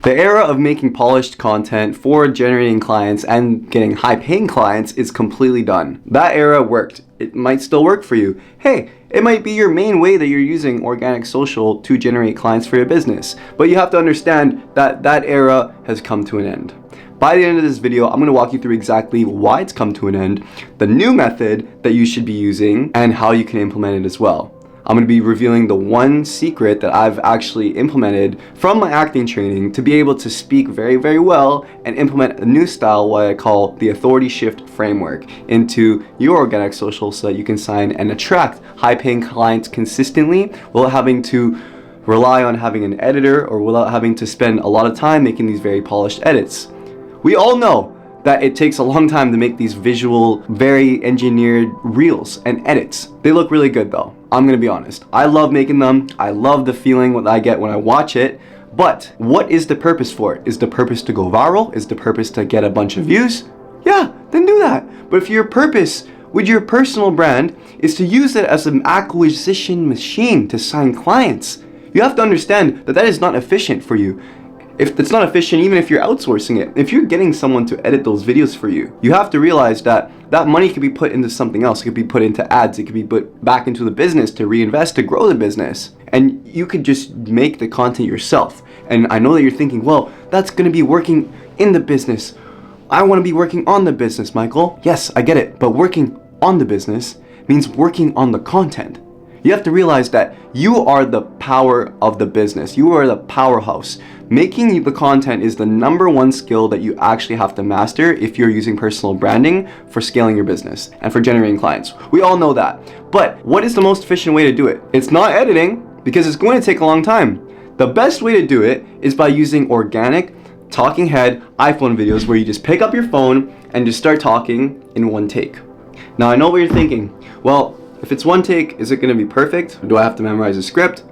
The era of making polished content for generating clients and getting high-paying clients is completely done. That era worked. It might still work for you. Hey, it might be your main way that you're using organic social to generate clients for your business. But you have to understand that that era has come to an end. By the end of this video, I'm going to walk you through exactly why it's come to an end, the new method that you should be using, and how you can implement it as well. I'm going to be revealing the one secret that I've actually implemented from my acting training to be able to speak very, very well and implement a new style, what I call the authority shift framework, into your organic social so that you can sign and attract high-paying clients consistently without having to rely on having an editor or without having to spend a lot of time making these very polished edits. We all know that it takes a long time to make these visual, very engineered reels and edits. They look really good though, I'm gonna be honest. I love making them, I love the feeling that I get when I watch it, but what is the purpose for it? Is the purpose to go viral? Is the purpose to get a bunch of views? Yeah, then do that. But if your purpose with your personal brand is to use it as an acquisition machine to sign clients, you have to understand that that is not efficient for you. If it's not efficient, even if you're outsourcing it, if you're getting someone to edit those videos for you, you have to realize that that money could be put into something else. It could be put into ads. It could be put back into the business to reinvest, to grow the business. And you could just make the content yourself. And I know that you're thinking, well, that's going to be working in the business. I want to be working on the business, Michael. Yes, I get it. But working on the business means working on the content. You have to realize that you are the power of the business. You are the powerhouse. Making the content is the #1 skill that you actually have to master if you're using personal branding for scaling your business and for generating clients. We all know that. But what is the most efficient way to do it? It's not editing, because it's going to take a long time. The best way to do it is by using organic, talking head iPhone videos where you just pick up your phone and just start talking in one take. Now I know what you're thinking. Well, if it's one take, is it going to be perfect? Do I have to memorize a script?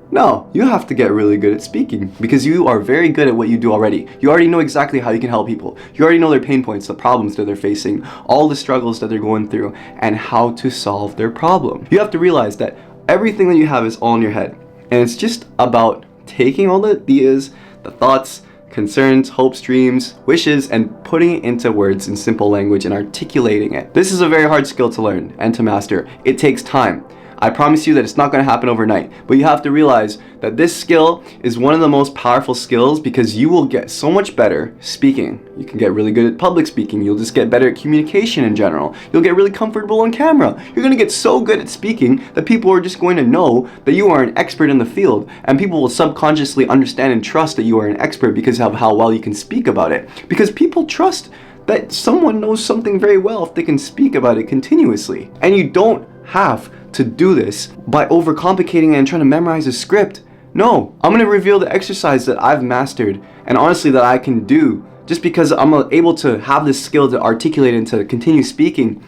No, you have to get really good at speaking because you are very good at what you do already. You already know exactly how you can help people. You already know their pain points, the problems that they're facing, all the struggles that they're going through, and how to solve their problem. You have to realize that everything that you have is all in your head. And it's just about taking all the ideas, the thoughts, concerns, hopes, dreams, wishes, and putting it into words in simple language and articulating it. This is a very hard skill to learn and to master. It takes time. I promise you that it's not going to happen overnight, but you have to realize that this skill is one of the most powerful skills because you will get so much better speaking. You can get really good at public speaking. You'll just get better at communication in general. You'll get really comfortable on camera. You're going to get so good at speaking that people are just going to know that you are an expert in the field, and people will subconsciously understand and trust that you are an expert because of how well you can speak about it. Because people trust that someone knows something very well if they can speak about it continuously. And you don't have to do this by overcomplicating it and trying to memorize a script. No, I'm going to reveal the exercise that I've mastered and honestly that I can do just because I'm able to have this skill to articulate and to continue speaking.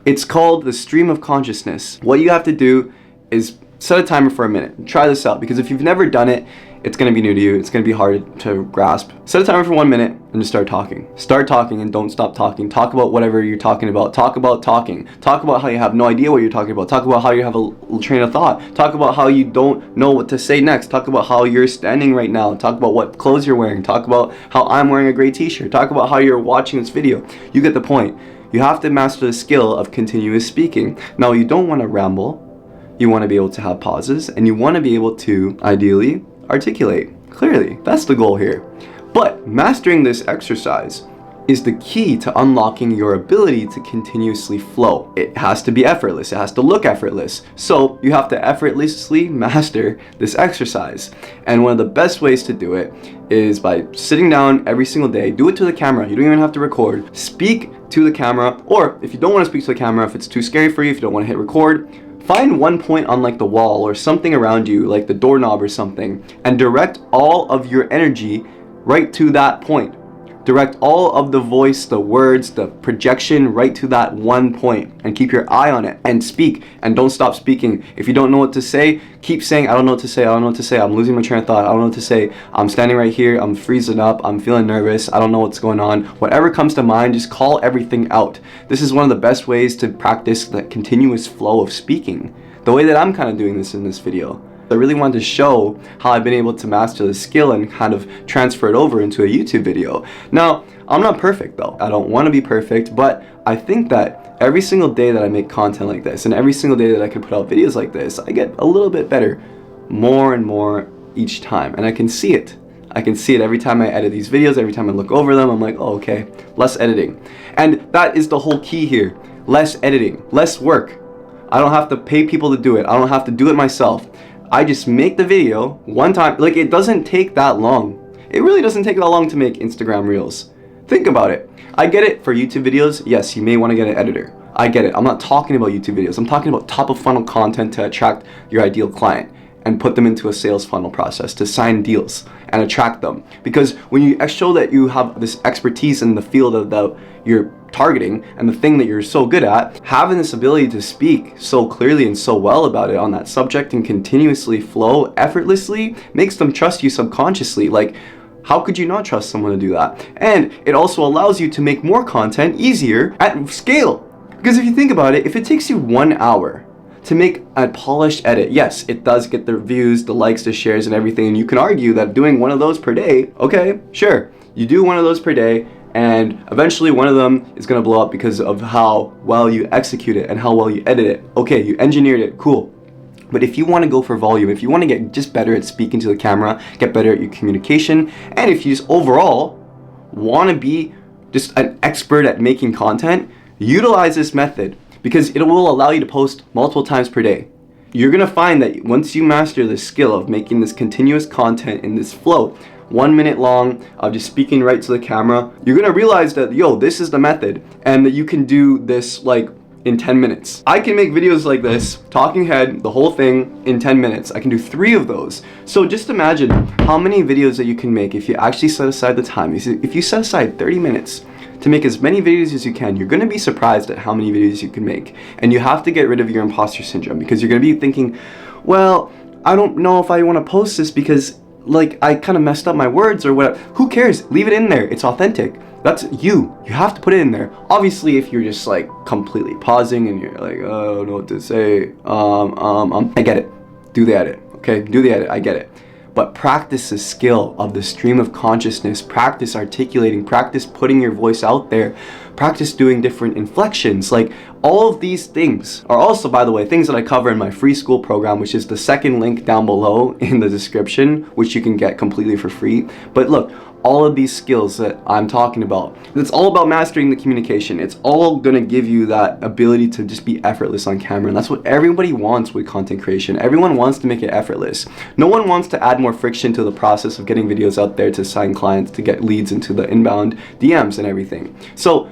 It's called the stream of consciousness. What you have to do is set a timer for a minute. Try this out because if you've never done it, it's going to be new to you. It's going to be hard to grasp. Set a timer for 1 minute and just start talking. Start talking and don't stop talking. Talk about whatever you're talking about. Talk about talking. Talk about how you have no idea what you're talking about. Talk about how you have a train of thought. Talk about how you don't know what to say next. Talk about how you're standing right now. Talk about what clothes you're wearing. Talk about how I'm wearing a gray t-shirt. Talk about how you're watching this video. You get the point. You have to master the skill of continuous speaking. Now, you don't want to ramble. You want to be able to have pauses, and you want to be able to, ideally, articulate clearly. That's the goal here. But mastering this exercise is the key to unlocking your ability to continuously flow. It has to be effortless. It has to look effortless. So you have to effortlessly master this exercise. And one of the best ways to do it is by sitting down every single day. Do it to the camera. You don't even have to record. Speak to the camera, or if you don't want to speak to the camera, if it's too scary for you, if you don't want to hit record, find one point on like the wall or something around you, like the doorknob or something, and direct all of your energy right to that point. Direct all of the voice, the words, the projection right to that one point and keep your eye on it and speak and don't stop speaking. If you don't know what to say, keep saying, I don't know what to say, I don't know what to say, I'm losing my train of thought, I don't know what to say, I'm standing right here, I'm freezing up, I'm feeling nervous, I don't know what's going on. Whatever comes to mind, just call everything out. This is one of the best ways to practice the continuous flow of speaking. The way that I'm kind of doing this in this video. I really wanted to show how I've been able to master the skill and kind of transfer it over into a YouTube video. Now, I'm not perfect though. I don't want to be perfect, but I think that every single day that I make content like this and every single day that I can put out videos like this, I get a little bit better, more and more each time, and I can see it. I can see it every time I edit these videos, every time I look over them, I'm like, oh, okay, less editing. And that is the whole key here. Less editing, less work. I don't have to pay people to do it. I don't have to do it myself. I just make the video one time. Like, it doesn't take that long. It really doesn't take that long to make Instagram Reels. Think about it. I get it for YouTube videos. Yes, you may want to get an editor. I get it. I'm not talking about YouTube videos. I'm talking about top of funnel content to attract your ideal client and put them into a sales funnel process to sign deals and attract them. Because when you show that you have this expertise in the field of that you're targeting and the thing that you're so good at, having this ability to speak so clearly and so well about it on that subject and continuously flow effortlessly makes them trust you subconsciously. Like, how could you not trust someone to do that? And it also allows you to make more content easier at scale. Because if you think about it, if it takes you 1 hour to make a polished edit, yes, it does get the views, the likes, the shares, and everything, and you can argue that doing one of those per day, okay, sure, you do one of those per day, and eventually one of them is going to blow up because of how well you execute it and how well you edit it. Okay, you engineered it, cool. But if you want to go for volume, if you want to get just better at speaking to the camera, get better at your communication, and if you just overall want to be just an expert at making content, utilize this method because it will allow you to post multiple times per day. You're going to find that once you master the skill of making this continuous content in this flow, 1 minute long of just speaking right to the camera, you're going to realize that, yo, this is the method and that you can do this like in 10 minutes. I can make videos like this, talking head, the whole thing in 10 minutes. I can do 3 of those. So just imagine how many videos that you can make if you actually set aside the time. If you set aside 30 minutes to make as many videos as you can, you're going to be surprised at how many videos you can make. And you have to get rid of your imposter syndrome because you're going to be thinking, well, I don't know if I want to post this because like I kind of messed up my words or whatever. Who cares? Leave it in there. It's authentic. That's you. You have to put it in there. Obviously, if you're just like completely pausing and you're like, oh, I don't know what to say. I get it. Do the edit. Okay, do the edit. I get it. But practice the skill of the stream of consciousness. Practice articulating. Practice putting your voice out there. Practice doing different inflections. Like all of these things are also, by the way, things that I cover in my free school program, which is the second link down below in the description, which you can get completely for free. But look, all of these skills that I'm talking about, it's all about mastering the communication. It's all gonna give you that ability to just be effortless on camera. And that's what everybody wants with content creation. Everyone wants to make it effortless. No one wants to add more friction to the process of getting videos out there to sign clients, to get leads into the inbound DMs and everything. So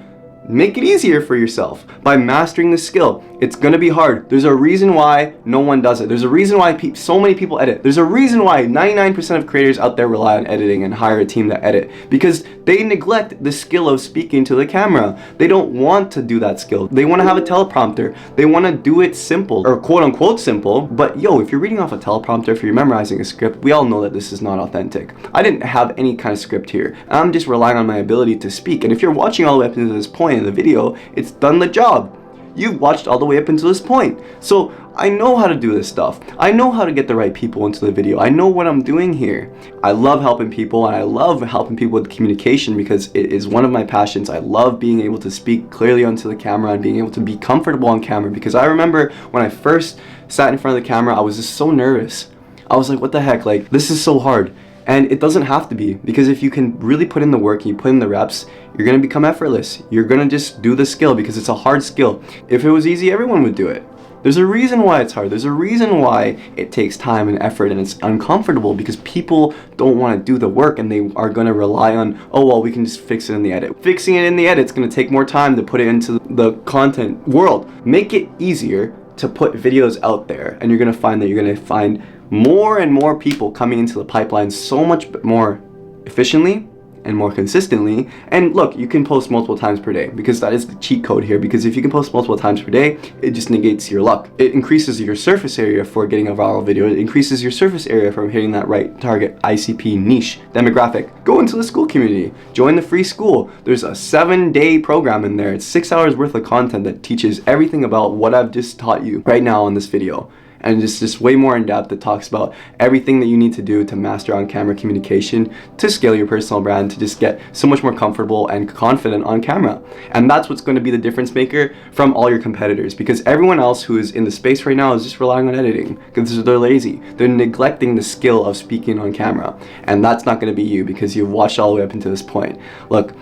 make it easier for yourself by mastering the skill. It's gonna be hard. There's a reason why no one does it. There's a reason why so many people edit. There's a reason why 99% of creators out there rely on editing and hire a team to edit, because they neglect the skill of speaking to the camera. They don't want to do that skill. They want to have a teleprompter. They want to do it simple, or quote unquote simple. But yo, if you're reading off a teleprompter, if you're memorizing a script, we all know that this is not authentic. I didn't have any kind of script here. I'm just relying on my ability to speak. And if you're watching all the way up into this point in the video, it's done the job. You've watched all the way up until this point. So I know how to do this stuff. I know how to get the right people into the video. I know what I'm doing here. I love helping people, and I love helping people with communication because it is one of my passions. I love being able to speak clearly onto the camera and being able to be comfortable on camera, because I remember when I first sat in front of the camera, I was just so nervous. I was like, what the heck? Like, this is so hard. And it doesn't have to be, because if you can really put in the work and you put in the reps, you're gonna become effortless. You're gonna just do the skill because it's a hard skill. If it was easy, everyone would do it. There's a reason why it's hard. There's a reason why it takes time and effort and it's uncomfortable, because people don't want to do the work and they are gonna rely on, oh, well, we can just fix it in the edit. Fixing it in the edit is gonna take more time to put it into the content world. Make it easier to put videos out there, and you're gonna find that you're gonna find more and more people coming into the pipeline so much more efficiently and more consistently. And look, you can post multiple times per day, because that is the cheat code here, because if you can post multiple times per day, it just negates your luck. It increases your surface area for getting a viral video. It increases your surface area for hitting that right target ICP niche demographic. Go into the school community, join the free school. There's a 7-day program in there. It's 6 hours worth of content that teaches everything about what I've just taught you right now in this video. and just way more in depth. It talks about everything that you need to do to master on-camera communication, to scale your personal brand, to just get so much more comfortable and confident on camera. And that's what's going to be the difference maker from all your competitors, because everyone else who is in the space right now is just relying on editing because they're lazy. They're neglecting the skill of speaking on camera, and that's not going to be you because you've watched all the way up until this point. Look,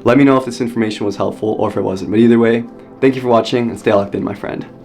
let me know if this information was helpful or if it wasn't, but either way, thank you for watching and stay locked in, my friend.